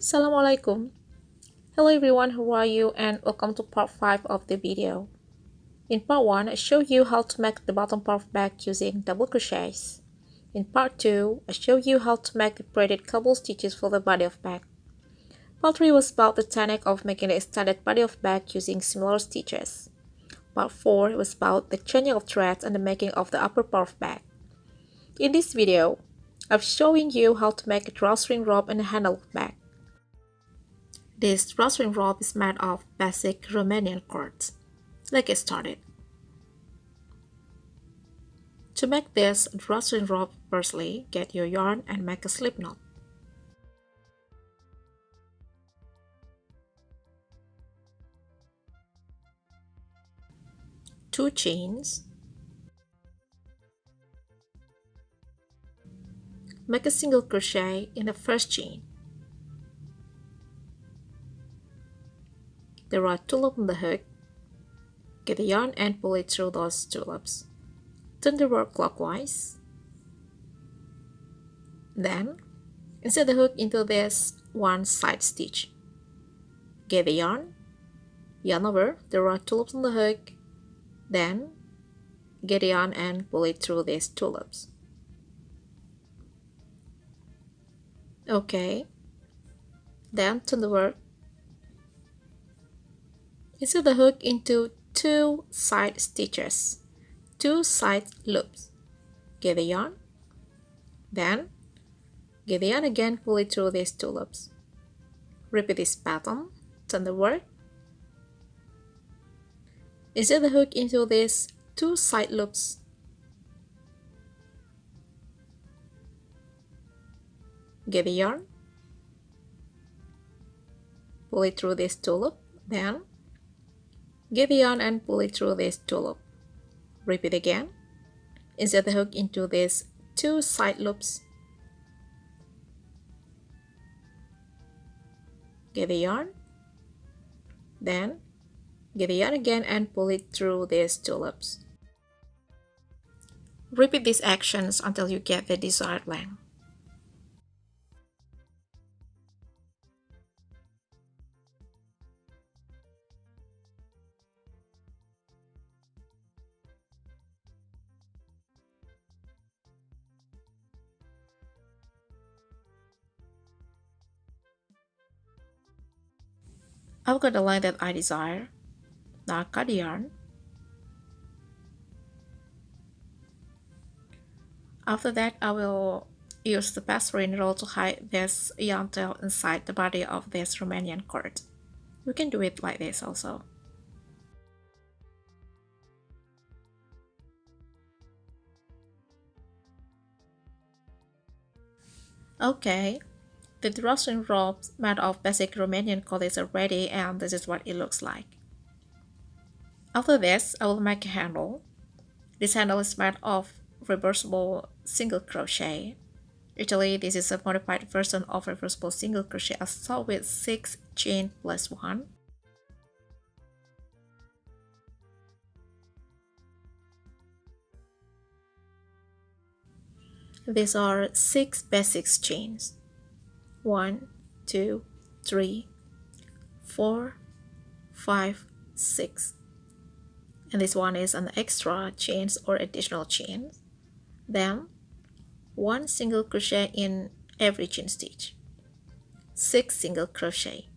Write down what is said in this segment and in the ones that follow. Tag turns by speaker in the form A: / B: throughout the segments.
A: Assalamualaikum. Hello everyone, how are you, and welcome to part 5 of the video. In part 1, I show you how to make the bottom part of bag using double crochets. In part 2, I show you how to make the braided cobble stitches for the body of bag. Part 3 was about the technique of making the extended body of bag using similar stitches. Part 4 was about the changing of threads and the making of the upper part of bag. In this video, I'm showing you how to make a drawstring rope and a handle of bag. This drawstring rope is made of basic Romanian cords. Let's get started. To make this drawstring rope, firstly, get your yarn and make a slip knot. Two chains. Make a single crochet in the first chain. There are two loops on the hook. Get the yarn and pull it through those two loops. Turn the rope clockwise. Then, insert the hook into this one side stitch. Get the yarn over, there are two loops on the hook. Then, get the yarn and pull it through these two loops. Okay. Then, turn the work. Insert the hook into two side stitches, two side loops. Get the yarn, then get the yarn again, pull it through these two loops. Repeat this pattern, turn the work. Insert the hook into these two side loops. Get the yarn, pull it through these two loops, then get the yarn and pull it through this two loop. Repeat again. Insert the hook into these two side loops. Get the yarn. Then get the yarn again and pull it through these two loops. Repeat these actions until you get the desired length. I've got the line that I desire. Now cut the yarn. After that, I will use the pass-through needle to hide this yarn tail inside the body of this Romanian cord. We can do it like this also. Okay. The drawstring rope made of basic Romanian cord is ready, and this is what it looks like. After this, I will make a handle. This handle is made of reversible single crochet. Actually, this is a modified version of reversible single crochet. I start with 6 chain plus 1. These are 6 basic chains. 1, 2, 3, 4, 5, 6. And this one is an extra chains or additional chain. Then 1 single crochet in every chain stitch. 6 single crochet.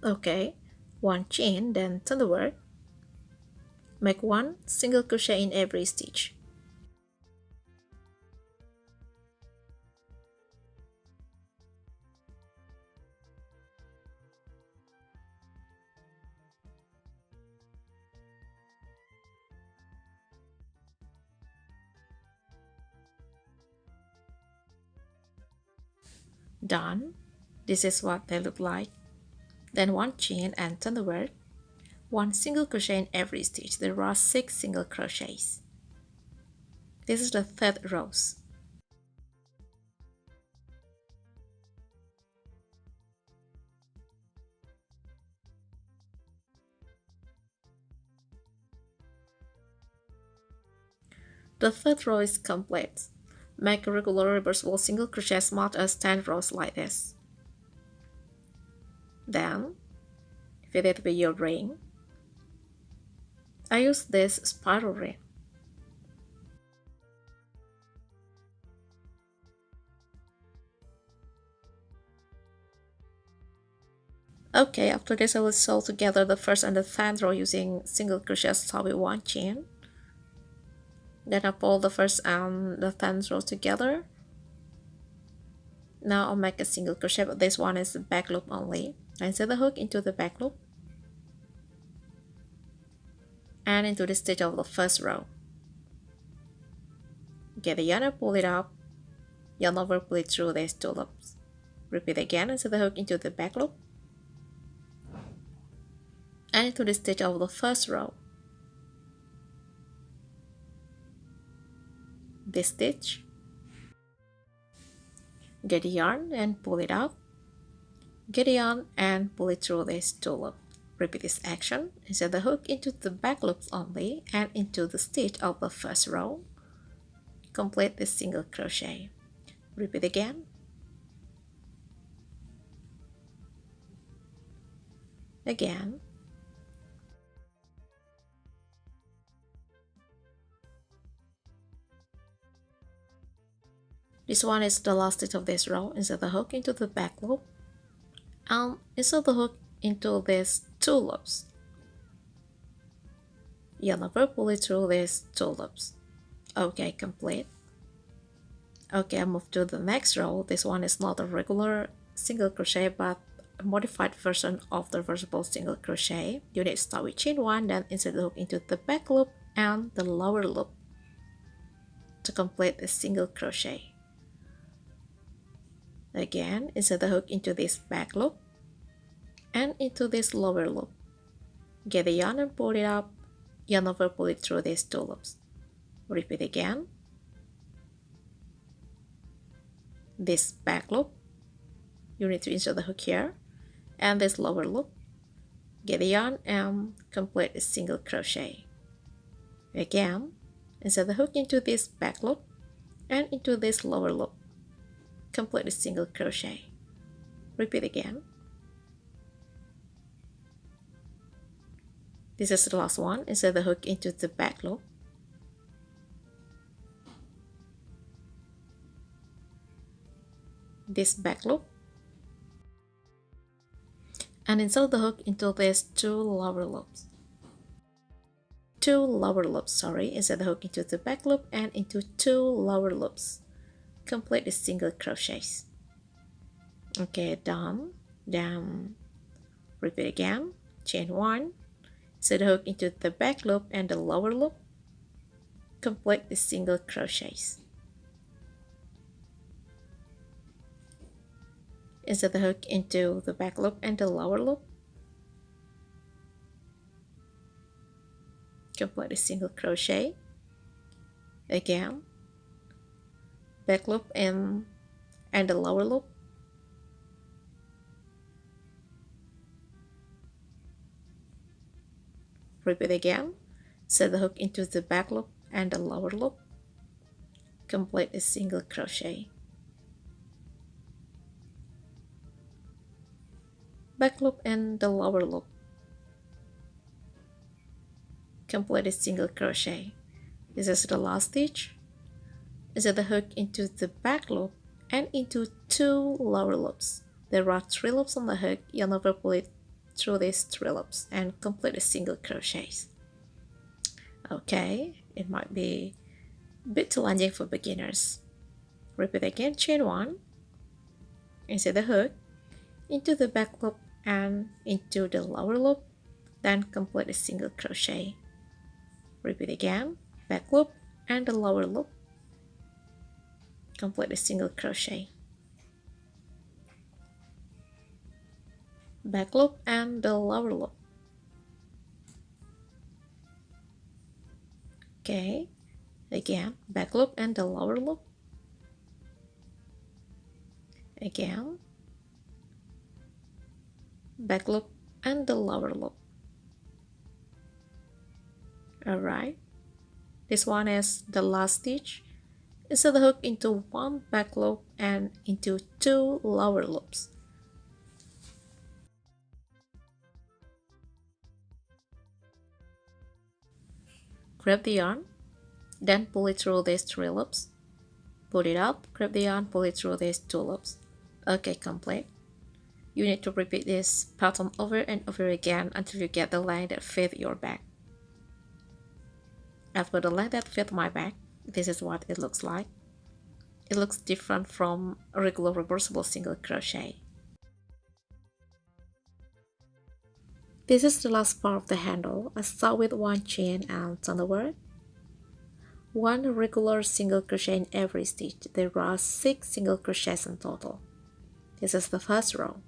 A: Okay, 1 chain, then turn the work. Make 1 single crochet in every stitch. Done. This is what they look like. Then 1 chain and turn the work. 1 single crochet in every stitch. There are 6 single crochets. This is the third rows. The third row is complete. Make a regular reversible single crochet smart as 10 rows like this. Then, fit it with your ring. I use this spiral ring. Okay, after this I will sew together the first and the 10th row using single crochet start with one chain. Then I pull the first and the 10th row together. Now I'll make a single crochet, but this one is the back loop only. I insert the hook into the back loop and into the stitch of the first row. Get the yarn and pull it up. Yarn over, pull it through these two loops. Repeat again, insert the hook into the back loop and into the stitch of the first row. This stitch. Get the yarn and pull it up. Get the yarn and pull it through these two loops. Repeat this action. Insert the hook into the back loops only and into the stitch of the first row. Complete this single crochet. Repeat again. Again. This one is the last stitch of this row. Insert the hook into the back loop and insert the hook into these two loops. Yarn over, pull it through these two loops. Okay, complete. Okay, I move to the next row. This one is not a regular single crochet but a modified version of the reversible single crochet. You need to start with chain 1, then insert the hook into the back loop and the lower loop to complete the single crochet. Again, insert the hook into this back loop and into this lower loop. Get the yarn and pull it up. Yarn over, pull it through these two loops. Repeat again. This back loop, you need to insert the hook here, and this lower loop. Get the yarn and complete a single crochet. Again, insert the hook into this back loop and into this lower loop. Complete a single crochet. Repeat again. This is the last one. Insert the hook into the back loop. This back loop. And insert the hook into these two lower loops. Insert the hook into the back loop and into two lower loops. Complete the single crochets. Okay, done. Then repeat again. Chain 1. Insert the hook into the back loop and the lower loop. Complete the single crochets. Insert the hook into the back loop and the lower loop. Complete a single crochet. Again, back loop and the lower loop. Repeat again. Insert the hook into the back loop and the lower loop. Complete a single crochet. Back loop and the lower loop. Complete a single crochet. This is the last stitch. Insert the hook into the back loop and into two lower loops. There are 3 loops on the hook. Yarn over, pull it through these 3 loops and complete a single crochets. Okay, it might be a bit challenging for beginners. Repeat again. Chain 1. Insert the hook into the back loop and into the lower loop, then complete a single crochet. Repeat again. Back loop and the lower loop. Complete a single crochet. Back loop and the lower loop. Okay, again, back loop and the lower loop. Again, back loop and the lower loop. Alright, This one is the last stitch. Insert the hook into one back loop and into two lower loops. Grab the yarn, then pull it through these three loops. Put it up, grab the yarn, pull it through these two loops. Okay, complete. You need to repeat this pattern over and over again until you get the length that fits your bag. As for the length that fits my bag, this is what it looks like. It looks different from a regular reversible single crochet. This is the last part of the handle. I start with one chain and turn over. One regular single crochet in every stitch. There are 6 single crochets in total. This is the first row.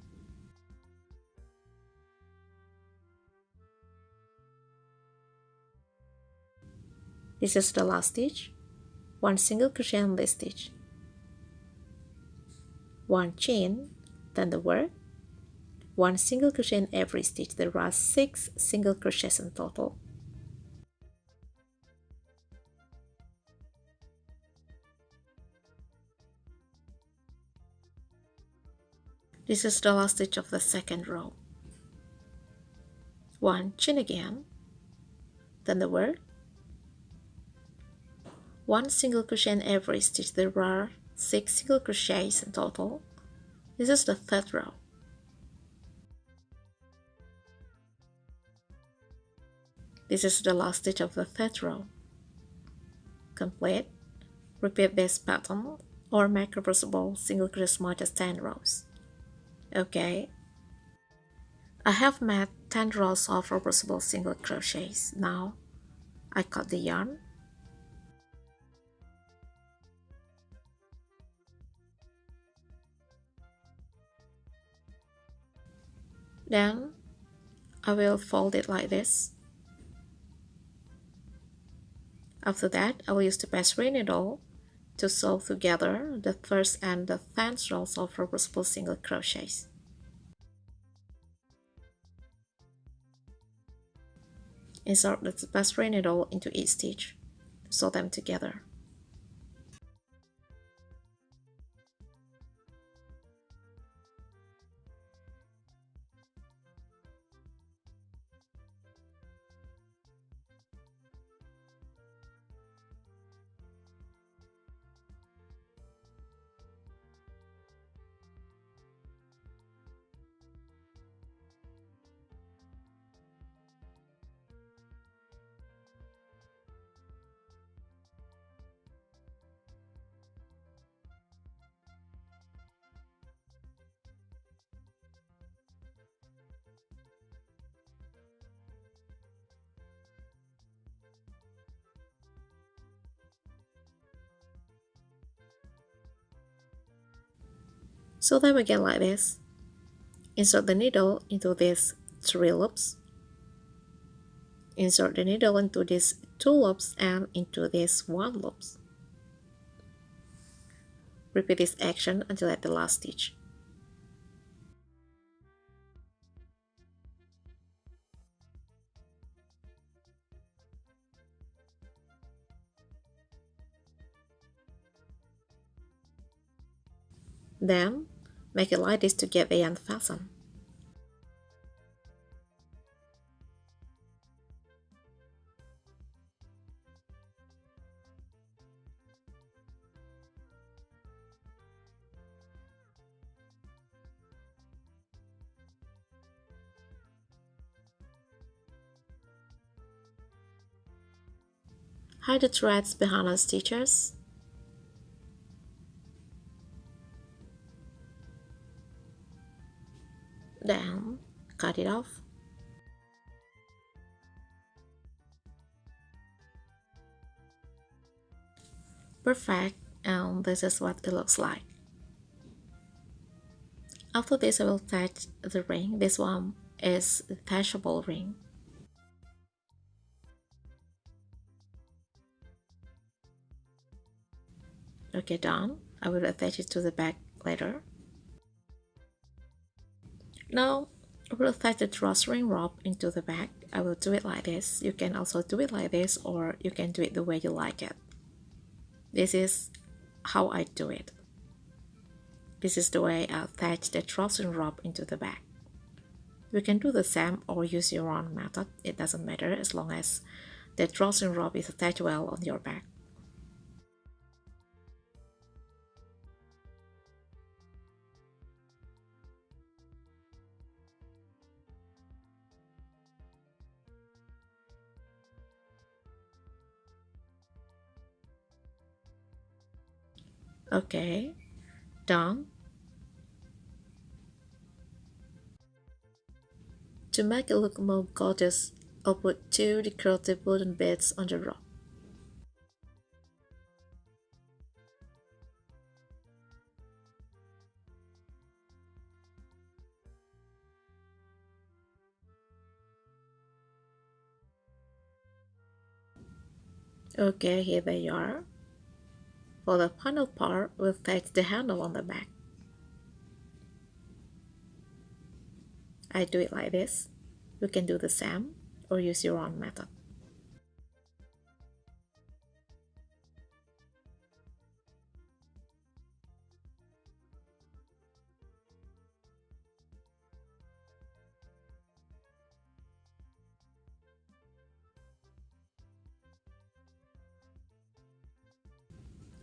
A: This is the last stitch. One single crochet in this stitch. One chain, turn over. One single crochet in every stitch. There are 6 single crochets in total. This is the last stitch of the second row. One chain again, turn over. One single crochet in every stitch. There are 6 single crochets in total. This is the third row. This is the last stitch of the third row. Complete. Repeat this pattern or make reversible single crochet as much as 10 rows. Okay. I have made 10 rows of reversible single crochets. Now I cut the yarn. Then I will fold it like this. After that, I will use the pastry needle to sew together the first and the 10th rows of reversible single crochets. Insert the pastry needle into each stitch to sew them together. Sew them again like this. Insert the needle into these 3 loops. Insert the needle into these 2 loops and into these 1 loops. Repeat this action until at the last stitch. Then, make it like this to get the end fastened. Hide the threads behind the stitches. Then cut it off. Perfect, and this is what it looks like. After this, I will attach the ring. This one is a detachable ring. Okay, done. I will attach it to the back later. Now, I will attach the drawstring rope into the back I will do it like this. You can also do it like this, or you can do it the way you like it. This is how I do it. This is the way I attach the drawstring rope into the bag. You can do the same or use your own method. It doesn't matter as long as the drawstring rope is attached well on your bag. Okay, done. To make it look more gorgeous, I'll put 2 decorative wooden beads on the rope. Okay, here they are. For the final part, we'll attach the handle on the back. I do it like this. You can do the same or use your own method.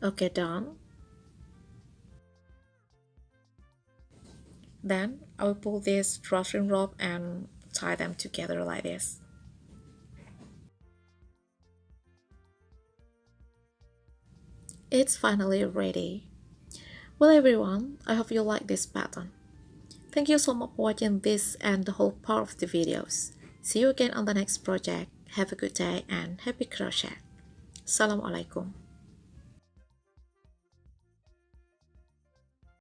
A: Okay, done. Then I will pull this drawstring rope and tie them together like this. It's finally ready. Well everyone, I hope you like this pattern. Thank you so much for watching this and the whole part of the videos. See you again on the next project. Have a good day and happy crochet. Assalamualaikum.